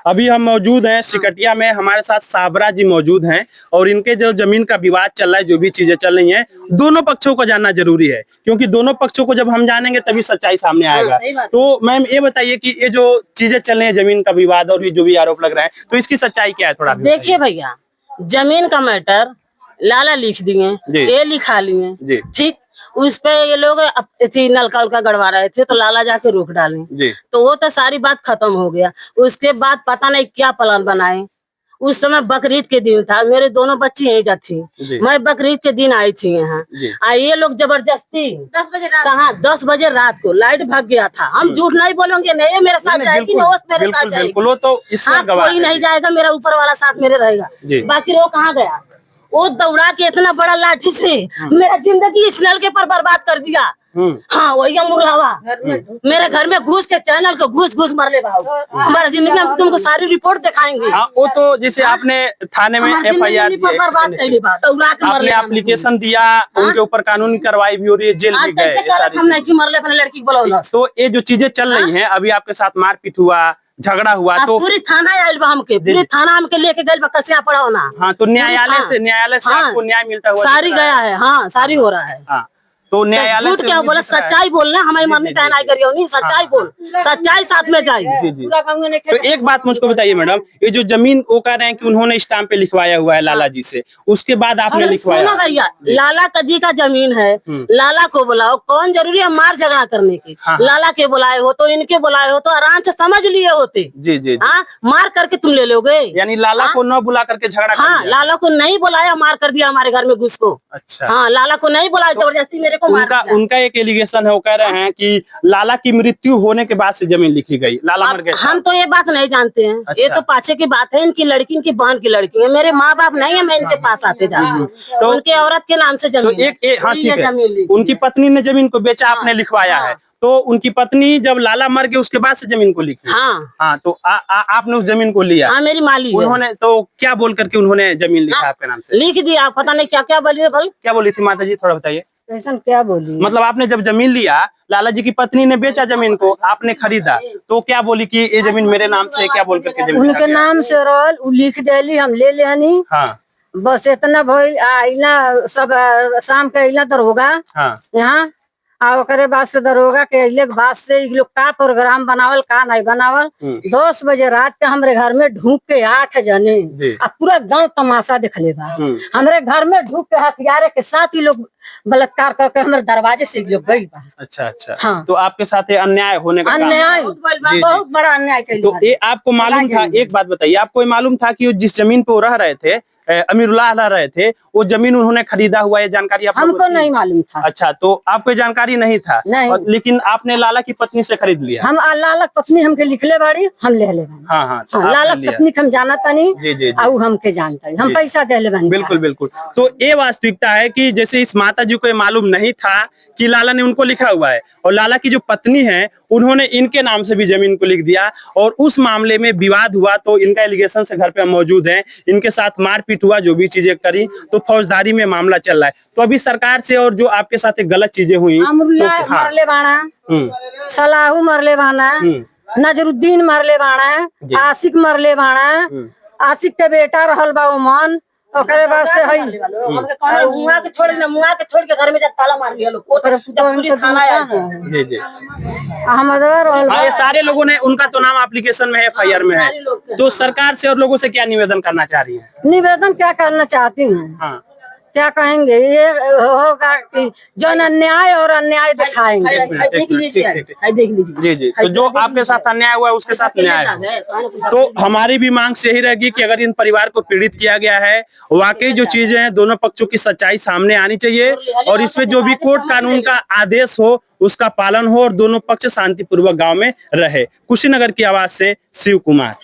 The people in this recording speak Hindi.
अभी हम मौजूद हैं सिकटिया में, हमारे साथ साबरा जी मौजूद हैं और इनके जो जमीन का विवाद चल रहा है, जो भी चीजें चल रही हैं, दोनों पक्षों को जानना जरूरी है, क्योंकि दोनों पक्षों को जब हम जानेंगे तभी सच्चाई सामने आएगा। तो मैम ये बताइए कि ये जो चीजें चल रही है, जमीन का विवाद और जो भी आरोप लग रहा है, तो इसकी सच्चाई क्या है? थोड़ा देखिए भैया, जमीन का मैटर लाला लिख दिए, ये लिखा लिए, ठीक। उस पे ये लोग नलका उलका गड़वा रहे थे तो लाला जाके रोक डाले, तो वो तो सारी बात खत्म हो गया। उसके बाद पता नहीं क्या प्लान बनाए। उस समय बकरीद के दिन था, मेरे दोनों बच्ची यहीं जा थी, मैं बकरीद के दिन आई थी यहाँ। ये लोग जबरदस्ती 10 बजे रात को लाइट भाग गया था। हम झूठ नहीं बोलेंगे, नहीं मेरे साथ जाएगी, मेरे साथ जाएगी, कोई नहीं जाएगा, मेरा ऊपर वाला साथ मेरे रहेगा। बाकी वो कहाँ गया? वो दौड़ा के इतना बड़ा लाठी से मेरा जिंदगी इस नलके पर बर्बाद कर दिया। हाँ वही मुरलावा मेरे घर में घुस के चैनल को घुस मार ले भाव। हमारा जिंदगी हम तुमको सारी रिपोर्ट दिखाएंगे। वो तो जैसे आपने थाने में FIR आपने एप्लीकेशन दिया, उनके ऊपर कानूनी कार्रवाई भी हो रही है, जेल भी गए। हम नहीं मरले अपने लड़की को बोला। तो ये जो चीजें चल रही हैं, अभी आपके साथ मारपीट हुआ, झगड़ा हुआ, तो पूरी थाना आयल बा हमके, पूरी थाना हमके लेके गए कसिया पड़ा होना। हाँ, तो न्यायालय से आपको न्याय मिलता हुआ सारी गया है। हाँ सारी हो रहा है। हाँ, तो न्यायालय झूठ क्या बोला, सच्चाई बोलना। हमारी मम्मी चाहे नहीं करियो नहीं, सच्चाई बोल, सच्चाई साथ में जाए। तो एक बात मुझको बताइए मैडम, ये जो जमीन वो कह रहे हैं कि उन्होंने स्टाम्प पे लिखवाया हुआ है लाला जी से, उसके बाद आपने लिखवाया? भैया, लाला का जी का जमीन है, लाला को बुलाओ, कौन जरूरी है मार झगड़ा करने की। लाला के बुलाए हो तो इनके बुलाए हो तो आराम से समझ लिए होते। जी। हाँ, मार करके तुम ले लोगे? यानी लाला को न बुला करके झगड़ा? हाँ, लाला को नहीं बुलाया, मार कर दिया हमारे घर में घुस को। अच्छा। हाँ, लाला को नहीं बुलाया, जबरदस्ती मेरे को उनका एक एलिगेशन है, वो कह रहे हैं कि लाला की मृत्यु होने के बाद से जमीन लिखी गई, लाला मर गए। हम तो ये बात नहीं जानते हैं। अच्छा। ये तो पाछे की बात है, इनकी लड़की, इनकी बहन की लड़की है। मेरे माँ बाप नहीं है, मैं इनके पास आते जाते। तो उनके औरत के नाम से जमीन, हाँ ठीक है, उनकी पत्नी ने जमीन को बेचा, आपने लिखवाया है। तो उनकी पत्नी जब लाला मर गए उसके बाद से जमीन को लिखी? हाँ, तो आपने उस जमीन को लिया? हाँ, मेरी माली उन्होंने तो क्या बोल करके उन्होंने जमीन लिखा आपके नाम से? लिख दिया, पता नहीं क्या क्या बोली। क्या बोली थी माता जी, थोड़ा बताइए। क्या बोली? मतलब आपने जब जमीन लिया, लाला जी की पत्नी ने बेचा जमीन को, आपने खरीदा, तो क्या बोली कि ये जमीन मेरे नाम से, क्या बोल करके जमीन? उनके नाम से रोल लिख देली, हम ले लेनी। हाँ, बस इतना भइल। आइला सब शाम के अइला दरोगा यहाँ, और बाद से दरोगा के अइले के बाद से लोग का प्रोग्राम बनावल का नहीं बनावल। 10 बजे रात के हमरे घर में ढूक के 8 जने पूरा गांव तमाशा देख ले बा। हमरे घर में ढूक के हथियारे के साथ ही लोग बलात्कार करके हमारे दरवाजे से लोग गई बा। अच्छा। हाँ। तो आपके साथ ये अन्याय होने का बहुत बड़ा अन्याय। तो ये आपको मालूम था? एक बात बताइए, आपको मालूम था कि जिस जमीन पे वो रह रहे थे, अमीरुल्लाह रह रहे थे, वो जमीन उन्होंने खरीदा हुआ है? जानकारी हमको नहीं मालूम था। अच्छा, तो आपको जानकारी नहीं था? नहीं। लेकिन आपने लाला की पत्नी से खरीद लिया? हम लाला पत्नी हमके लिखले बाड़ी, हम ले ले। हाँ, तो लाला पत्नी हम जाना तनी, हमके जानता, हम पैसा दे ले। बिल्कुल। तो ये वास्तविकता है कि जैसे इस माता जी को मालूम नहीं था कि लाला ने उनको लिखा हुआ है, और लाला की जो पत्नी है उन्होंने इनके नाम से भी जमीन को लिख दिया, और उस मामले में विवाद हुआ। तो इनका एलिगेशन से घर पे हम मौजूद हैं, इनके साथ मारपीट हुआ, जो भी चीजें करी, तो फौजदारी में मामला चल रहा है। तो अभी सरकार से और जो आपके साथ एक गलत चीजें हुई, मरले बाणा, सलाहू मरले बाणा, नजरुद्दीन मरले बाणा, आशिक मरले बाणा, आशिक के बेटा रहल बा उमन, ओकरे बाद से हई मुआ के छोड़ के घर में जा ताला मार दिया लोग। ये सारे लोगों ने, उनका तो नाम एप्लीकेशन में है, FIR में है। तो सरकार से और लोगों से क्या निवेदन करना चाह रही है? निवेदन क्या करना चाहती हूँ? हाँ। क्या कहेंगे, ये होगा कि जो अन्याय और अन्याय दिखाएंगे। देख लीजिए। जी। तो जो आपके साथ अन्याय हुआ है उसके साथ न्याय हो। तो हमारी भी मांग से यही रहेगी कि अगर इन परिवार को पीड़ित किया गया है, वाकई जो चीजें हैं, दोनों पक्षों की सच्चाई सामने आनी चाहिए, और इसमें जो भी कोर्ट कानून का आदेश हो उसका पालन हो, और दोनों पक्ष शांतिपूर्वक गाँव में रहे। कुशीनगर की आवाज से शिव कुमार।